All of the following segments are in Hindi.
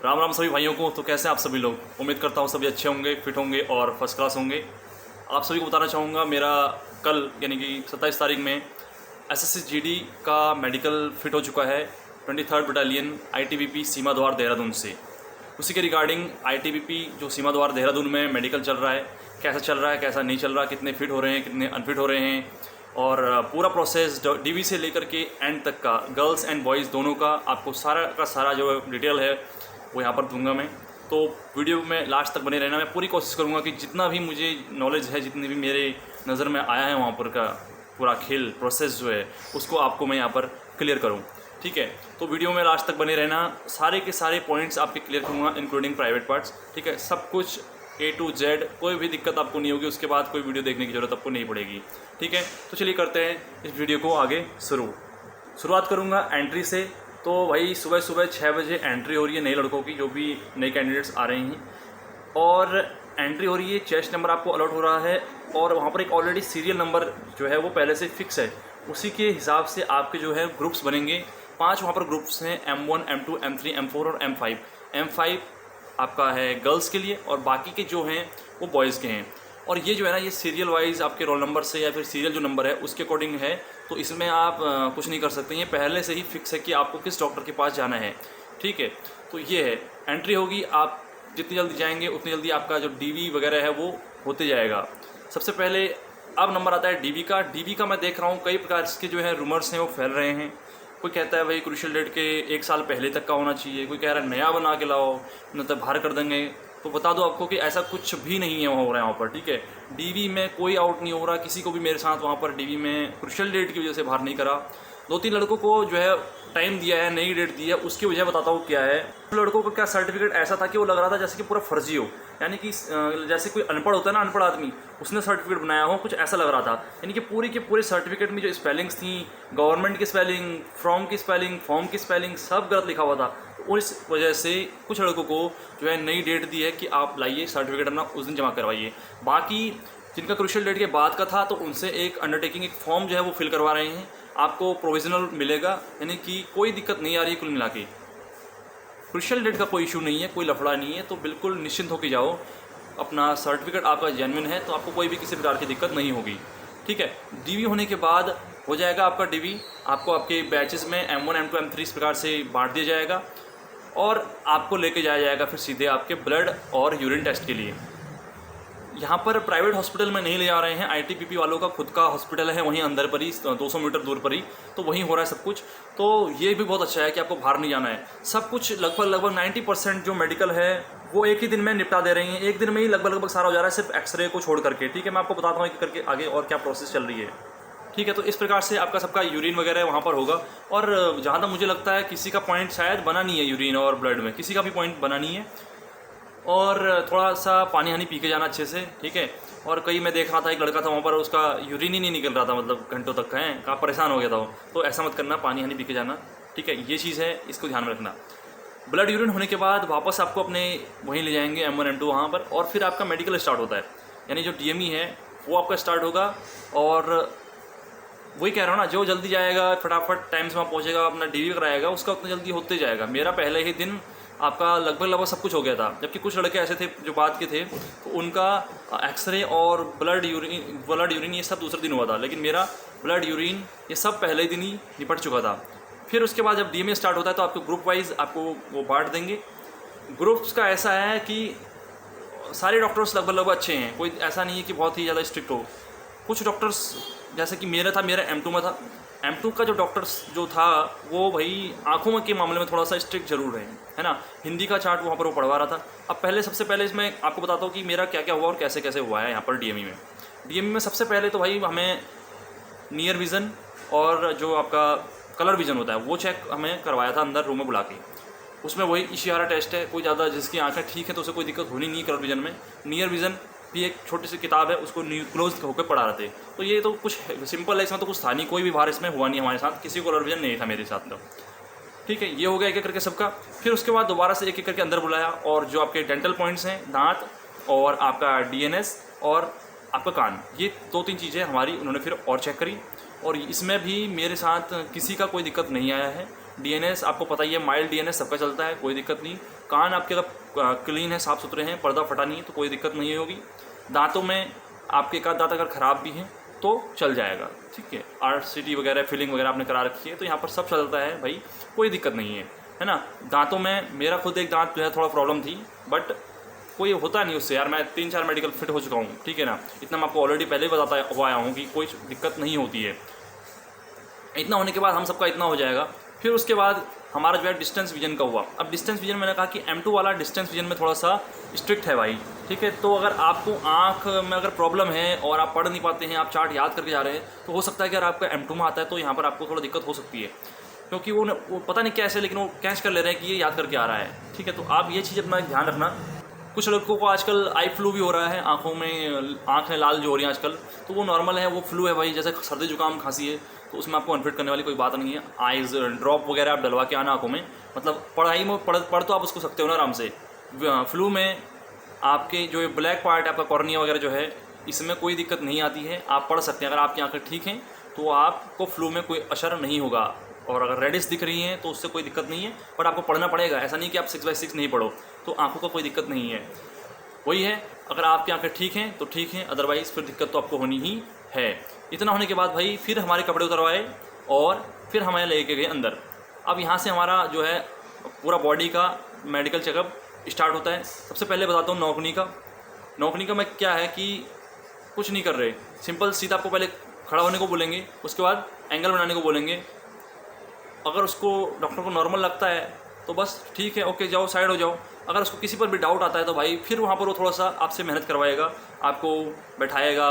राम राम सभी भाइयों को। तो कैसे आप सभी लोग? उम्मीद करता हूँ सभी अच्छे होंगे, फिट होंगे और फर्स्ट क्लास होंगे। आप सभी को बताना चाहूँगा, मेरा कल यानी कि 27 तारीख में SSC GD का मेडिकल फिट हो चुका है 23rd बटालियन ITBP सीमा द्वार देहरादून से। उसी के रिगार्डिंग ITBP जो सीमा द्वार देहरादून में मेडिकल चल रहा है, कैसा चल रहा है, कैसा नहीं चल रहा, कितने फिट हो रहे हैं, कितने अनफिट हो रहे हैं, और पूरा प्रोसेस DV से लेकर के एंड तक का, गर्ल्स एंड बॉयज़ दोनों का आपको सारा का सारा जो डिटेल है वो यहाँ पर दूंगा मैं। तो वीडियो में लास्ट तक बने रहना। मैं पूरी कोशिश करूँगा कि जितना भी मुझे नॉलेज है, जितनी भी मेरे नज़र में आया है वहाँ पर का पूरा खेल प्रोसेस जो है उसको आपको मैं यहाँ पर क्लियर करूँ। ठीक है, तो वीडियो में लास्ट तक बने रहना। सारे के सारे पॉइंट्स आपके क्लियर करूँगा, इंक्लूडिंग प्राइवेट पार्ट्स। ठीक है, सब कुछ A to Z, कोई भी दिक्कत आपको नहीं होगी। उसके बाद कोई वीडियो देखने की ज़रूरत आपको नहीं पड़ेगी। ठीक है, तो चलिए करते हैं इस वीडियो को आगे शुरुआत करूँगा एंट्री से। तो भाई सुबह 6 बजे एंट्री हो रही है नए लड़कों की, जो भी नए कैंडिडेट्स आ रहे हैं, और एंट्री हो रही है। चेस्ट नंबर आपको अलॉट हो रहा है और वहाँ पर एक ऑलरेडी सीरियल नंबर जो है वो पहले से फिक्स है। उसी के हिसाब से आपके जो है ग्रुप्स बनेंगे। 5 वहाँ पर ग्रुप्स हैं, M1, M2, M3, M4 और M5। M5 आपका है गर्ल्स के लिए और बाकी के जो हैं वो बॉयज़ के हैं। और ये जो है ना, ये सीरियल वाइज आपके रोल नंबर से या फिर सीरियल जो नंबर है उसके अकॉर्डिंग है। तो इसमें आप कुछ नहीं कर सकते, ये पहले से ही फिक्स है कि आपको किस डॉक्टर के पास जाना है। ठीक है, तो ये है एंट्री होगी। आप जितनी जल्दी जाएंगे उतनी जल्दी आपका जो DV वगैरह है वो होते जाएगा। सबसे पहले अब नंबर आता है DV का। DV का मैं देख रहा हूँ कई प्रकार के जो है रूमर्स हैं वो फैल रहे हैं। कोई कहता है भाई क्रूशियल डेट के 1 साल पहले तक का होना चाहिए, कोई कह रहा है नया बना के लाओ न तो बाहर कर देंगे। तो बता दो आपको कि ऐसा कुछ भी नहीं है, हो रहा है वहाँ पर। ठीक है, DV में कोई आउट नहीं हो रहा, किसी को भी मेरे साथ वहाँ पर DV में क्रूशियल डेट की वजह से बाहर नहीं करा। 2-3 लड़कों को जो है टाइम दिया है, नई डेट दी है, उसकी वजह बताता हूँ क्या है। लड़कों का क्या सर्टिफिकेट ऐसा था कि वो लग रहा था जैसे कि पूरा फर्जी हो, यानी कि जैसे कोई अनपढ़ होता है ना, अनपढ़ आदमी, उसने सर्टिफिकेट बनाया हो, कुछ ऐसा लग रहा था। यानी कि पूरी के पूरे सर्टिफिकेट में जो स्पेलिंग्स थी, गवर्नमेंट की स्पेलिंग, फ्रॉम की स्पेलिंग, फॉर्म की स्पेलिंग, सब गलत लिखा हुआ था। तो इस वजह से कुछ लड़कों को जो है नई डेट दी है कि आप लाइए सर्टिफिकेट अपना उस दिन जमा करवाइए। बाकी जिनका क्रूशियल डेट के बाद का था तो उनसे एक अंडरटेकिंग, एक फॉर्म जो है वो फिल करवा रहे हैं। आपको प्रोविजनल मिलेगा, यानी कि कोई दिक्कत नहीं आ रही है। कुल मिला के क्रूशियल डेट का कोई इशू नहीं है, कोई लफड़ा नहीं है। तो बिल्कुल निश्चिंत होकर जाओ, अपना सर्टिफिकेट आपका जेन्युइन है तो आपको कोई भी किसी प्रकार की दिक्कत नहीं होगी। ठीक है, DV होने के बाद हो जाएगा आपका DV। आपको आपके बैचेस में M1, M2, M3 इस प्रकार से बांट दिया जाएगा और आपको लेके जाया जाएगा फिर सीधे आपके ब्लड और यूरिन टेस्ट के लिए। यहाँ पर प्राइवेट हॉस्पिटल में नहीं ले जा रहे हैं, ITBP वालों का खुद का हॉस्पिटल है, वहीं अंदर पर ही 200 मीटर दूर पर ही, तो वहीं हो रहा है सब कुछ। तो ये भी बहुत अच्छा है कि आपको बाहर नहीं जाना है। सब कुछ लगभग 90% जो मेडिकल है वो एक ही दिन में निपटा दे रही हैं। एक दिन में ही लगभग सारा हो जा रहा है, सिर्फ एक्सरे को छोड़ करके। ठीक है, मैं आपको बताता हूँ कि करके आगे और क्या प्रोसेस चल रही है। ठीक है, तो इस प्रकार से आपका सबका यूरिन वगैरह वहाँ पर होगा। और जहाँ तक मुझे लगता है किसी का पॉइंट शायद बना नहीं है, यूरिन और ब्लड में किसी का भी पॉइंट बना नहीं है। और थोड़ा सा पानी पी के जाना अच्छे से। ठीक है, और कई मैं देख रहा था, एक लड़का था वहाँ पर, उसका यूरिन ही नहीं निकल रहा था, मतलब घंटों तक का है, कहाँ परेशान हो गया था वो। तो ऐसा मत करना, पानी पी के जाना। ठीक है, ये चीज़ है, इसको ध्यान में रखना। ब्लड यूरिन होने के बाद वापस आपको अपने वहीं ले जाएंगे M1, M2 वहाँ पर, और फिर आपका मेडिकल स्टार्ट होता है। यानी जो DME है वो आपका स्टार्ट होगा। और वही कह रहा हूँ ना, जो जल्दी जाएगा फटाफट टाइम से वहाँ पहुँचेगा, अपना DV कराएगा, उसका उतना जल्दी होते जाएगा। मेरा पहले ही दिन आपका लगभग सब कुछ हो गया था। जबकि कुछ लड़के ऐसे थे जो बाद के थे, तो उनका एक्सरे और ब्लड यूरिन ये सब दूसरे दिन हुआ था, लेकिन मेरा ब्लड यूरिन ये सब पहले दिन ही निपट चुका था। फिर उसके बाद जब DME स्टार्ट होता है तो आपको ग्रुप वाइज आपको वो बांट देंगे। ग्रुप्स का ऐसा है कि सारे डॉक्टर्स लगभग अच्छे हैं, कोई ऐसा नहीं है कि बहुत ही ज़्यादा स्ट्रिक्ट हो। कुछ डॉक्टर्स जैसे कि मेरा M2 में था, M2 का जो डॉक्टर्स जो था वो भाई आँखों के मामले में थोड़ा सा स्ट्रिक्ट जरूर है ना। हिंदी का चार्ट वहाँ पर वो पढ़वा रहा था। अब सबसे पहले इसमें आपको बताता हूँ कि मेरा क्या क्या हुआ और कैसे कैसे हुआ है यहाँ पर DME में। सबसे पहले तो भाई हमें नियर विज़न और जो आपका कलर विज़न होता है वो चेक हमें करवाया था अंदर रूम में बुला के। उसमें वही इशारा टेस्ट है, कोई ज़्यादा जिसकी आँखें ठीक है तो उसे कोई दिक्कत होनी नहीं है कलर विज़न में। नियर विज़न भी एक छोटी सी किताब है, उसको क्लोज होकर पढ़ा रहे थे। तो ये तो कुछ सिंपल है, इसमें तो कुछ था नहीं, कोई भी बाहर इसमें हुआ नहीं हमारे साथ, किसी को कलर विज़न नहीं था मेरे साथ तो। ठीक है, ये हो गया एक एक करके सबका। फिर उसके बाद दोबारा से एक एक करके अंदर बुलाया, और जो आपके डेंटल पॉइंट्स हैं, दांत और आपका DNS और आपका कान, ये 2-3 चीज़ें हमारी उन्होंने फिर और चेक करी। और इसमें भी मेरे साथ किसी का कोई दिक्कत नहीं आया है। डीएनएस आपको पता ही है, माइल्ड डीएनएस सबका चलता है, कोई दिक्कत नहीं। कान आपके अगर क्लीन है, साफ़ सुथरे हैं, पर्दा फटा नहीं है तो कोई दिक्कत नहीं होगी। दांतों में आपके एक आध दांत अगर ख़राब भी हैं तो चल जाएगा, ठीक है। RCT वगैरह फिलिंग वगैरह आपने करा रखी है तो यहाँ पर सब चलता है भाई, कोई दिक्कत नहीं है ना। दांतों में मेरा खुद एक दांत जो है थोड़ा प्रॉब्लम थी, बट कोई होता नहीं उससे यार, मैं 3-4 मेडिकल फिट हो चुका हूँ, ठीक है ना। इतना मैं आपको ऑलरेडी पहले ही बताता हुआ आया हूँ कि कोई दिक्कत नहीं होती है। इतना होने के बाद हम सबका इतना हो जाएगा। फिर उसके बाद हमारा जो है डिस्टेंस विजन का हुआ। अब डिस्टेंस विजन मैंने कहा कि M2 वाला डिस्टेंस विजन में थोड़ा सा स्ट्रिक्ट है भाई, ठीक है। तो अगर आपको आँख में अगर प्रॉब्लम है और आप पढ़ नहीं पाते हैं, आप चार्ट याद करके जा रहे हैं, तो हो सकता है कि अगर आपका M2 में आता है तो यहाँ पर आपको थोड़ा दिक्कत हो सकती है, क्योंकि वो पता नहीं कैसे, लेकिन वो कैच कर ले रहे हैं कि ये याद करके आ रहा है, ठीक है। तो आप ये चीज़ अपना ध्यान रखना। कुछ लड़कों को आजकल आई फ्लू भी हो रहा है, आँखें लाल जो हो रही हैं आजकल, तो वो नॉर्मल है, वो फ्लू है भाई, जैसे सर्दी जुकाम खांसी है, तो उसमें आपको अनफिट करने वाली कोई बात नहीं है। आइज़ ड्रॉप वगैरह आप डलवा के आना आँखों में, मतलब पढ़ाई में पढ़ तो आप उसको सकते हो ना आराम से। फ्लू में आपके जो ब्लैक पार्ट है आपका कॉर्निया वगैरह जो है, इसमें कोई दिक्कत नहीं आती है, आप पढ़ सकते हैं। अगर आपकी आँखें ठीक हैं तो आपको फ्लू में कोई असर नहीं होगा, और अगर रेडिश दिख रही हैं तो उससे कोई दिक्कत नहीं है, बट आपको पढ़ना पड़ेगा। ऐसा नहीं कि आप 6/6 नहीं पढ़ो तो आँखों का कोई दिक्कत नहीं है। वही है, अगर आपकी आँखें ठीक हैं तो ठीक हैं, अदरवाइज़ फिर दिक्कत तो आपको होनी ही है। इतना होने के बाद भाई फिर हमारे कपड़े उतरवाए और फिर हमें लेके गए अंदर। अब यहाँ से हमारा जो है पूरा बॉडी का मेडिकल चेकअप स्टार्ट होता है। सबसे पहले बताता हूँ नौकनी का। नौकनी का में क्या है कि कुछ नहीं कर रहे, सिंपल सीधा आपको पहले खड़ा होने को बोलेंगे, उसके बाद एंगल बनाने को बोलेंगे। अगर उसको डॉक्टर को नॉर्मल लगता है तो बस ठीक है, ओके जाओ साइड हो जाओ। अगर उसको किसी पर भी डाउट आता है तो भाई फिर वहाँ पर वो थोड़ा सा आपसे मेहनत करवाएगा, आपको बैठाएगा,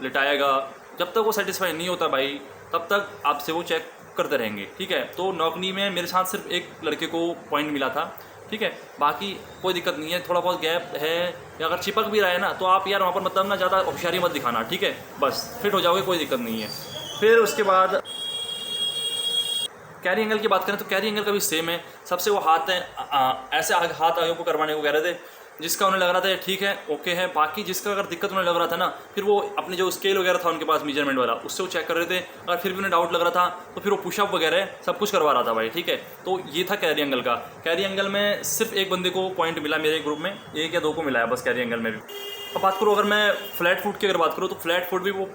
लिटाएगा। जब तक वो सेटिस्फाई नहीं होता भाई तब तक आपसे वो चेक करते रहेंगे, ठीक है। तो नौकनी में मेरे साथ सिर्फ एक लड़के को पॉइंट मिला था, ठीक है, बाकी कोई दिक्कत नहीं है। थोड़ा बहुत गैप है या अगर चिपक भी रहा है ना तो आप यार वहाँ पर मतलब ना ज़्यादा होशियारी मत दिखाना, ठीक है, बस फिट हो जाओगे, कोई दिक्कत नहीं है। फिर उसके बाद कैरी एंगल की बात करें तो कैरी एंगल का भी सेम है। सबसे वो हाथ है ऐसे हाथ आगे को करवाने को कह रहे थे, जिसका उन्हें लग रहा था ठीक है ओके है। बाकी जिसका अगर दिक्कत उन्हें लग रहा था ना, फिर वो अपने जो स्केल वगैरह था उनके पास मेजरमेंट वाला, उससे वो चेक कर रहे थे। अगर फिर भी उन्हें डाउट लग रहा था तो फिर वो पुशअप वगैरह सब कुछ करवा रहा था भाई, ठीक है। तो ये था कैरी एंगल का। कैरी एंगल में सिर्फ एक बंदे को पॉइंट मिला मेरे ग्रुप में, 1 या 2 को मिला है बस कैरी एंगल में भी। अब बात करूँ अगर मैं फ्लैट फुट की अगर बात करूँ तो फ्लैट फुट भी वो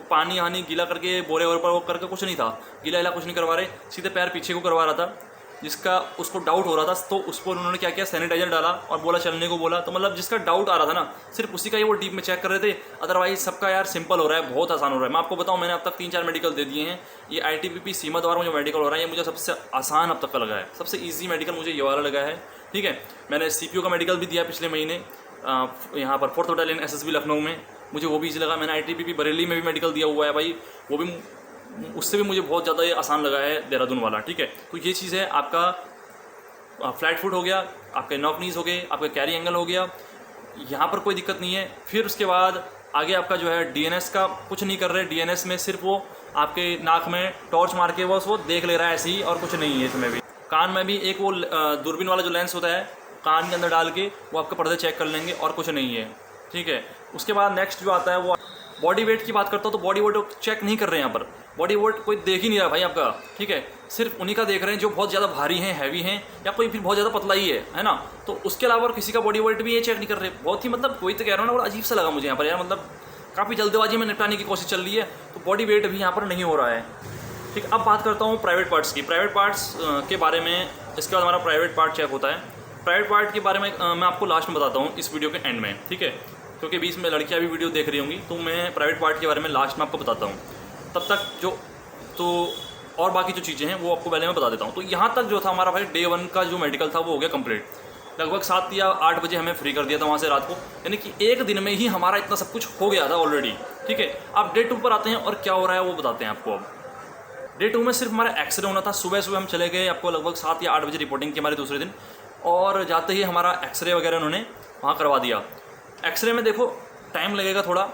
पानी हानी गीला करके बोरे वोरे पर वो करके कुछ नहीं था, गीला हिला कुछ नहीं करवा रहे, सीधे पैर पीछे को करवा रहा था। जिसका उसको डाउट हो रहा था तो उस पर उन्होंने क्या किया, सैनिटाइजर डाला और बोला चलने को बोला। तो मतलब जिसका डाउट आ रहा था ना सिर्फ उसी का ही वो डीप में चेक कर रहे थे, अदरवाइज सबका यार सिंपल हो रहा है, बहुत आसान हो रहा है। मैं आपको बताऊं मैंने अब तक 3-4 मेडिकल दे दिए हैं। ये ITBP सीमा द्वारा मुझे मेडिकल हो रहा है, ये मुझे सबसे आसान अब तक का लगा है, सबसे ईजी मेडिकल मुझे ये वाला लगा है, ठीक है। मैंने CPO का मेडिकल भी दिया पिछले महीने यहाँ पर 4th बटालियन SSB लखनऊ में, मुझे वो भी ईजी लगा। मैंने ITBP बरेली में भी मेडिकल दिया हुआ है भाई, वो भी उससे भी मुझे बहुत ज़्यादा ये आसान लगा है देहरादून वाला, ठीक है। तो ये चीज़ है, आपका फ्लैट फुट हो गया, आपके नॉक नीज हो गए, आपका कैरी एंगल हो गया, यहाँ पर कोई दिक्कत नहीं है। फिर उसके बाद आगे आपका जो है DNS का कुछ नहीं कर रहे। DNS में सिर्फ वो आपके नाक में टॉर्च मार के बस वो देख ले रहा है ऐसे ही, और कुछ नहीं है इसमें भी। कान में भी एक वो दूरबीन वाला जो लेंस होता है कान के अंदर डाल के वो आपके पर्दे चेक कर लेंगे, और कुछ नहीं है, ठीक है। उसके बाद नेक्स्ट जो आता है वो बॉडी वेट की बात करता हूँ। तो बॉडी वेट चेक नहीं कर रहे हैं यहाँ पर, बॉडी वेट कोई देख ही नहीं रहा भाई आपका, ठीक है। सिर्फ उन्हीं का देख रहे हैं जो बहुत ज़्यादा भारी हैं, हैवी हैं, या कोई फिर बहुत ज़्यादा पतला ही है ना। तो उसके अलावा और किसी का बॉडी वेट भी ये चेक नहीं कर रहे। बहुत ही मतलब कोई तो कह रहा हूँ ना, बड़ा अजीब सा लगा मुझे यहाँ पर यार, मतलब काफ़ी जल्दबाजी में निपटाने की कोशिश चल रही है, तो बॉडी वेट भी यहाँ पर नहीं हो रहा है, ठीक। अब बात करता हूँ प्राइवेट पार्ट्स की। प्राइवेट पार्ट्स के बारे में इसके बाद हमारा प्राइवेट पार्ट चेक होता है। प्राइवेट पार्ट के बारे में मैं आपको लास्ट में बताता हूँ इस वीडियो के एंड में, ठीक है, क्योंकि बीच में लड़कियाँ भी वीडियो देख रही होंगी, तो मैं प्राइवेट पार्ट के बारे में लास्ट में आपको बताता हूँ। तब तक जो तो और बाकी जो चीज़ें हैं वो आपको पहले मैं बता देता हूँ। तो यहाँ तक जो था हमारा भाई डे 1 का जो मेडिकल था वो हो गया कंप्लीट। लगभग 7 या 8 बजे हमें फ्री कर दिया था वहाँ से रात को, यानी कि एक दिन में ही हमारा इतना सब कुछ हो गया था ऑलरेडी, ठीक है। अब डे 2 पर आते हैं और क्या हो रहा है वो बताते हैं आपको। अब डे 2 में सिर्फ हमारा एक्सरे होना था। सुबह हम चले गए, आपको लगभग 7 या 8 बजे रिपोर्टिंग की हमारे दूसरे दिन, और जाते ही हमारा एक्सरे वगैरह उन्होंने वहाँ करवा दिया। एक्सरे में देखो टाइम लगेगा थोड़ा,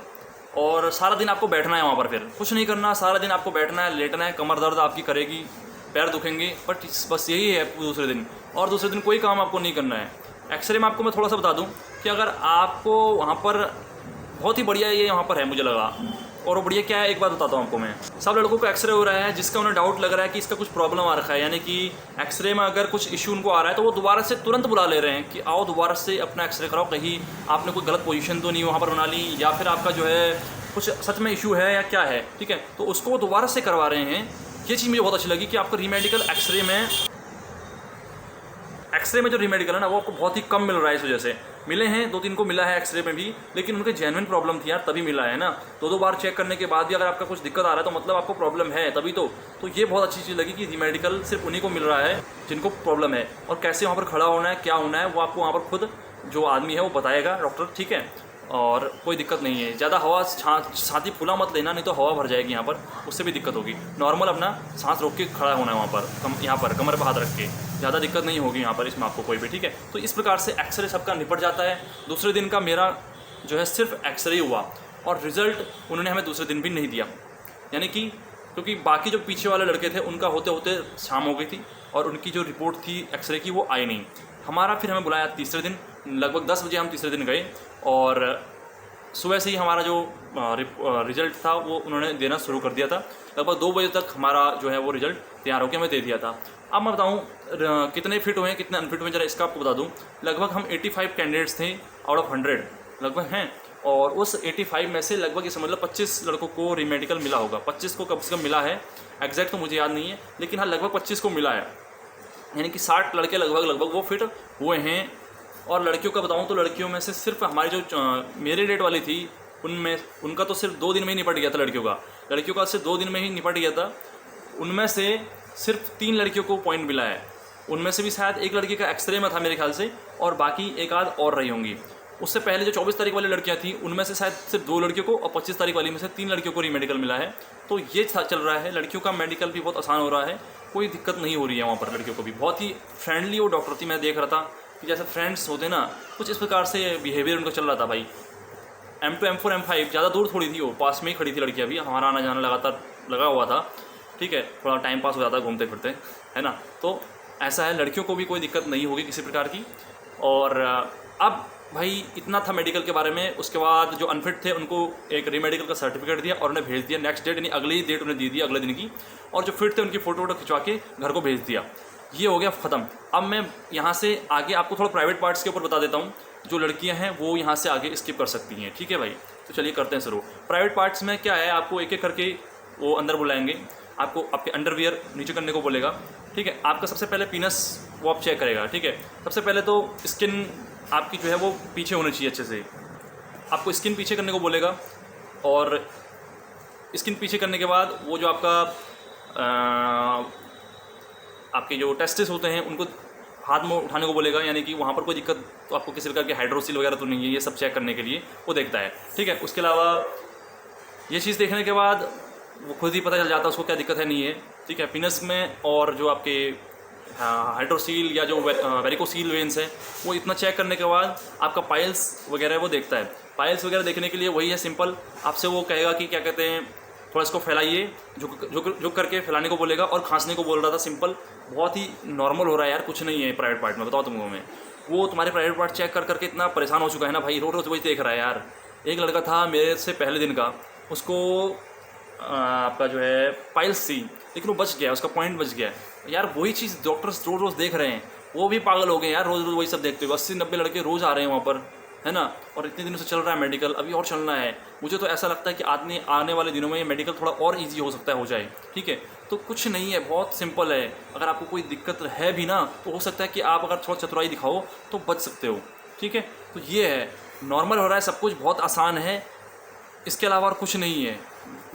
और सारा दिन आपको बैठना है वहाँ पर, फिर कुछ नहीं करना, सारा दिन आपको बैठना है, लेटना है, कमर दर्द आपकी करेगी, पैर दुखेंगे, बट बस यही है दूसरे दिन। और दूसरे दिन कोई काम आपको नहीं करना है। एक्सरे में आपको मैं थोड़ा सा बता दूं कि अगर आपको वहाँ पर बहुत ही बढ़िया ये यहाँ पर है, मुझे लगा और वो बढ़िया क्या है, एक बात बताता हूँ आपको मैं। सब लड़कों को एक्सरे हो रहा है जिसका उन्हें डाउट लग रहा है कि इसका कुछ प्रॉब्लम आ रखा है, यानी कि एक्सरे में अगर कुछ इशू उनको आ रहा है तो वो दोबारा से तुरंत बुला ले रहे हैं कि आओ दोबारा से अपना एक्सरे कराओ, कहीं आपने कोई गलत पोजीशन तो नहीं वहाँ पर बना ली, या फिर आपका जो है कुछ सच में इशू है या क्या है, ठीक है। तो उसको वो दोबारा से करवा रहे हैं। ये चीज़ मुझे बहुत अच्छी लगी कि आपका रीमेडिकल एक्सरे में जो रीमेडिकल है ना वो आपको बहुत ही कम मिल रहा है। इस वजह से मिले हैं, 2-3 को मिला है एक्सरे में भी, लेकिन उनके जेन्युइन प्रॉब्लम थी यार, तभी मिला है ना। 2-2 बार चेक करने के बाद भी अगर आपका कुछ दिक्कत आ रहा है तो मतलब आपको प्रॉब्लम है तभी तो ये बहुत अच्छी चीज़ लगी कि रीमेडिकल सिर्फ उन्हीं को मिल रहा है जिनको प्रॉब्लम है। और कैसे वहाँ पर खड़ा होना है, क्या होना है, वो आपको वहाँ पर खुद जो आदमी है वो बताएगा, डॉक्टर, ठीक है। और कोई दिक्कत नहीं है, ज़्यादा हवा छाती फूला मत लेना, नहीं तो हवा भर जाएगी यहाँ पर, उससे भी दिक्कत होगी। नॉर्मल अपना सांस रोक के खड़ा होना है वहाँ पर, यहाँ पर कमर पर हाथ रख के, ज़्यादा दिक्कत नहीं होगी यहाँ पर इसमें आपको कोई भी, ठीक है। तो इस प्रकार से एक्सरे सबका निपट जाता है। दूसरे दिन का मेरा जो है सिर्फ एक्सरे हुआ और रिज़ल्ट उन्होंने हमें दूसरे दिन भी नहीं दिया, यानी कि क्योंकि बाकी जो पीछे वाले लड़के थे उनका होते होते शाम हो गई थी और उनकी जो रिपोर्ट थी एक्सरे की वो आई नहीं। हमारा फिर हमें बुलाया तीसरे दिन, लगभग 10 बजे हम तीसरे दिन गए और सुबह से ही हमारा जो रिज़ल्ट था वो उन्होंने देना शुरू कर दिया था। लगभग 2 बजे तक हमारा जो है वो रिज़ल्ट तैयार होकर हमें दे दिया था। अब मैं बताऊँ कितने फिट हुए हैं कितने अनफिट हुए, जरा इसका आपको बता दूँ। लगभग हम 85 कैंडिडेट्स थे आउट ऑफ 100 लगभग हैं, और उस 85 में से लगभग इस मतलब 25 लड़कों को रीमेडिकल मिला होगा। 25 को कम से कम मिला है, एग्जैक्ट तो मुझे याद नहीं है, लेकिन हाँ लगभग 25 को मिला है, यानी कि 60 लड़के लगभग वो फिट हुए हैं। और लड़कियों का बताऊं तो लड़कियों में से सिर्फ हमारी जो मेरी डेट वाली थी उनमें उनका तो सिर्फ 2 दिन में ही निपट गया था। लड़कियों का सिर्फ 2 दिन में ही निपट गया था। उनमें से सिर्फ 3 लड़कियों को पॉइंट मिला है। उनमें से भी शायद एक लड़की का एक्सरे में था मेरे ख्याल से, और बाकी एक आध और रही होंगी। उससे पहले जो 24 तारीख वाली लड़कियां थी उनमें से शायद सिर्फ 2 लड़कियों को, और 25 तारीख वाली में से 3 लड़कियों को रीमेडिकल मिला है। तो ये चल रहा है, लड़कियों का मेडिकल भी बहुत आसान हो रहा है, कोई दिक्कत नहीं हो रही है वहाँ पर। लड़कियों को भी बहुत ही फ्रेंडली वो डॉक्टर थी, मैं देख रहा था कि जैसे फ्रेंड्स होते ना, कुछ इस प्रकार से बिहेवियर उनका चल रहा था भाई। M2 M4 M5 ज़्यादा दूर थोड़ी थी, वो पास में ही खड़ी थी लड़कियाँ भी। हमारा आना जाना लगातार लगा हुआ था, ठीक है, थोड़ा टाइम पास हो जाता है घूमते फिरते, है ना। तो ऐसा है, लड़कियों को भी कोई दिक्कत नहीं होगी किसी प्रकार की। और अब भाई इतना था मेडिकल के बारे में। उसके बाद जो अनफिट थे उनको एक रीमेडिकल का सर्टिफिकेट दिया और उन्हें भेज दिया नेक्स्ट डेट, यानी अगली डेट उन्हें दे दी अगले दिन की। और जो फिट थे उनकी फ़ोटो खिंचवा के घर को भेज दिया। ये हो गया ख़त्म। अब मैं यहाँ से आगे आपको थोड़ा प्राइवेट पार्ट्स के ऊपर बता देता हूँ। जो लड़कियाँ हैं वो यहाँ से आगे स्किप कर सकती हैं, ठीक है भाई। तो चलिए करते हैं शुरू। प्राइवेट पार्ट्स में क्या है, आपको एक एक करके वो अंदर बुलाएंगे, आपको आपके अंडरवियर नीचे करने को बोलेगा, ठीक है। आपका सबसे पहले पीनस वो आप चेक करेगा, ठीक है। सबसे पहले तो स्किन आपकी जो है वो पीछे होनी चाहिए अच्छे से। आपको स्किन पीछे करने को बोलेगा, और स्किन पीछे करने के बाद वो जो आपके जो टेस्टिस होते हैं उनको हाथ में उठाने को बोलेगा, यानी कि वहाँ पर कोई दिक्कत तो आपको किसी प्रकार की हाइड्रोसिल वगैरह तो नहीं है, ये सब चेक करने के लिए वो देखता है, ठीक है। उसके अलावा ये चीज़ देखने के बाद वो खुद ही पता चल जाता है उसको क्या दिक्कत है नहीं है, ठीक है। पीनस में और जो आपके हाइड्रोसील या जो वेरिकोसील वेन्स है वो इतना चेक करने के बाद आपका पाइल्स वगैरह वो देखता है। पाइल्स वगैरह देखने के लिए वही है सिंपल, आपसे वो कहेगा कि क्या कहते हैं, थोड़ा इसको फैलाइए, झुक करके फैलाने को बोलेगा, और खांसने को बोल रहा था। सिंपल, बहुत ही नॉर्मल हो रहा है यार, कुछ नहीं है प्राइवेट पार्ट में, बताओ तुमको। मैं वो तुम्हारे प्राइवेट पार्ट चेक कर करके इतना परेशान हो चुका है ना भाई, रोज़ वही देख रहा है यार। एक लड़का था मेरे से पहले दिन का, उसको आपका जो है पाइल्स थी, लेकिन वो बच गया, उसका पॉइंट बच गया यार। वही चीज़ डॉक्टर्स रोज़ देख रहे हैं, वो भी पागल हो गए यार, रोज़ वही सब देखते हुए। 80-90 लड़के रोज़ आ रहे हैं वहाँ पर, है ना। और इतने दिनों से चल रहा है मेडिकल, अभी और चलना है। मुझे तो ऐसा लगता है कि आने वाले दिनों में ये मेडिकल थोड़ा और इजी हो सकता है, हो जाए, ठीक है। तो कुछ नहीं है, बहुत सिंपल है। अगर आपको कोई दिक्कत है भी ना, तो हो सकता है कि आप अगर थोड़ा चतुराई दिखाओ तो बच सकते हो, ठीक है। तो ये है, नॉर्मल हो रहा है सब कुछ, बहुत आसान है, इसके अलावा और कुछ नहीं है।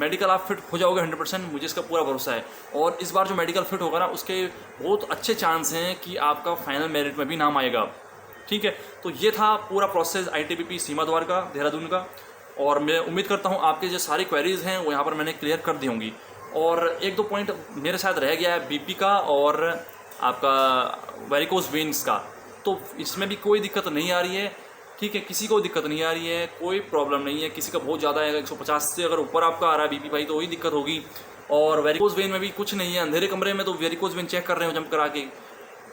मेडिकल आप फिट हो जाओगे 100%, मुझे इसका पूरा भरोसा है। और इस बार जो मेडिकल फिट होगा ना, उसके बहुत अच्छे चांस हैं कि आपका फाइनल मेरिट में भी नाम आएगा, ठीक है। तो ये था पूरा प्रोसेस ITBP सीमा द्वार का, देहरादून का। और मैं उम्मीद करता हूँ आपके जो सारी क्वेरीज़ हैं वो यहाँ पर मैंने क्लियर कर दी होंगी। और 1-2 पॉइंट मेरे साथ रह गया है, BP का और आपका वेरिकोस वेन्स का। तो इसमें भी कोई दिक्कत नहीं आ रही है, ठीक है। किसी को दिक्कत नहीं आ रही है, कोई प्रॉब्लम नहीं है। किसी का बहुत ज़्यादा है, 150 से अगर ऊपर आपका आ रहा है BP भाई, तो वही दिक्कत होगी। और वेरिकोस वेन में भी कुछ नहीं है, अंधेरे कमरे में तो वेरिकोस वेन चेक कर रहे हो जंप करा के,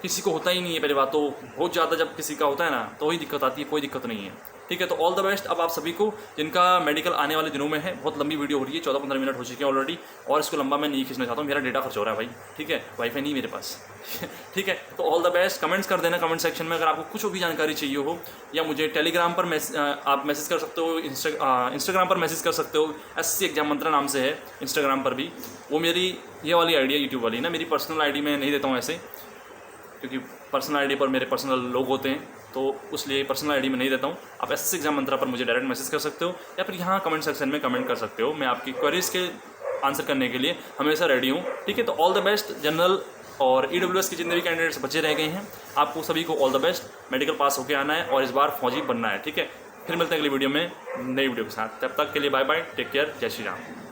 किसी को होता ही नहीं है। पहली बात तो बहुत ज़्यादा जब किसी का होता है ना, तो वही दिक्कत आती है, कोई दिक्कत नहीं है। ठीक है। तो ऑल द बेस्ट अब आप सभी को, जिनका मेडिकल आने वाले दिनों में है। बहुत लंबी वीडियो हो रही है, 14-15 मिनट हो चुके हैं ऑलरेडी, और इसको लंबा मैं नहीं खींचना चाहता हूँ, मेरा डेटा खर्च हो रहा है भाई, ठीक है, वाईफाई नहीं मेरे पास ठीक है। तो ऑल द बेस्ट, कमेंट्स कर देना कमेंट सेक्शन में अगर आपको कुछ भी जानकारी चाहिए हो, या मुझे टेलीग्राम पर आप मैसेज कर सकते हो, इंस्टाग्राम पर मैसेज कर सकते हो, SSC एग्जाम मंत्रा नाम से है इंस्टाग्राम पर भी। वो मेरी ये वाली आईडी है यूट्यूब वाली ना, मेरी पर्सनल आईडी में नहीं देता हूँ ऐसे, क्योंकि पर्सनल आईडी पर मेरे पर्सनल लोग होते हैं, तो उसलिए पर्सनल आईडी में नहीं देता हूँ। आप SSC एग्जाम मंत्रा पर मुझे डायरेक्ट मैसेज कर सकते हो, या फिर यहाँ कमेंट सेक्शन में कमेंट कर सकते हो। मैं आपकी क्वेरीज के आंसर करने के लिए हमेशा रेडी हूँ, ठीक है। तो ऑल द बेस्ट। जनरल और EWS के जितने भी कैंडिडेट्स बचे रह गए हैं, आपको सभी को ऑल द बेस्ट। मेडिकल पास होकर आना है और इस बार फौजी बनना है, ठीक है। फिर मिलते हैं अगली वीडियो में नई वीडियो के साथ, तब तक के लिए बाय बाय, टेक केयर, जय श्री राम।